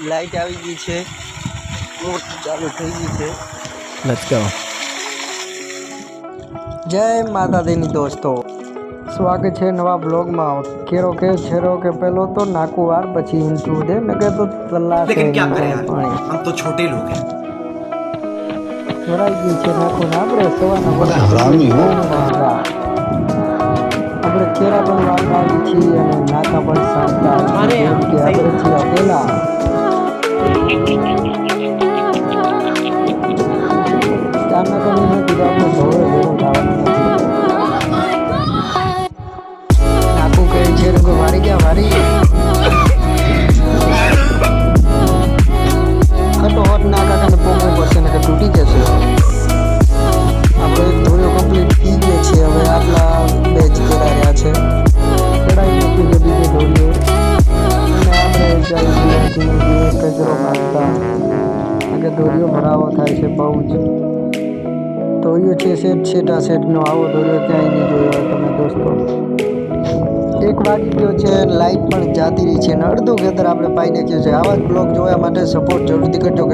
Light આવી ગઈ છે, બોટ ચાલુ થઈ ગઈ છે. Let's go. જય માતાજીની દોસ્તો, સ્વાગત છે નવા બ્લોગમાં. કેરો કે છેરો કે પેલો તો નાકુ વાર પછી ઇન્ટ્રો દે ને કે તો તલ્લા लेकिन क्या करें यार, हम तो छोटे लोग हैं. ભરાઈ ગઈ છે નાખો ને આપણે સવારના બધા હરામી હો. આપણે કેરા પણ વાળતા આવી છીએ અને નાકા પણ સાંભળતા આવી છીએ, કેમ કે આપણે છીએ પેલા ચારના કમી નથી તો આપણે ધોળે ધોળો થવાનું નથી. નાકુ કહે છે લોકો વારી ગયા વારી ખટો હોટ નાકા કાને પોગવું પડશે ને કે તૂટી જશે. આપણે ધોળો કમ્પ્લીટ થઈ ગયો છે. હવે આટલા બેચ કેરા રહ્યા છે, ચડાઈ મૂકી છે બીજે ધોળીએ અને આપણે જઈ ધીમે ધીમે કચરો નાખતા કે દોરીઓ ભરાવો થાય છે બહુ જ. દોરીઓ છે છેટા સેટનો આવો દોરીઓ ક્યાંય નહીં જોયો હોય તમે દોસ્તો. 1 વાગી ગયો છે, લાઈટ પણ જાતી રહી છે અને અડધું ખેતર આપણે પાઈ નાખ્યું છે. આવા જ બ્લોગ જોવા માટે સપોર્ટ જરૂરથી કરજો.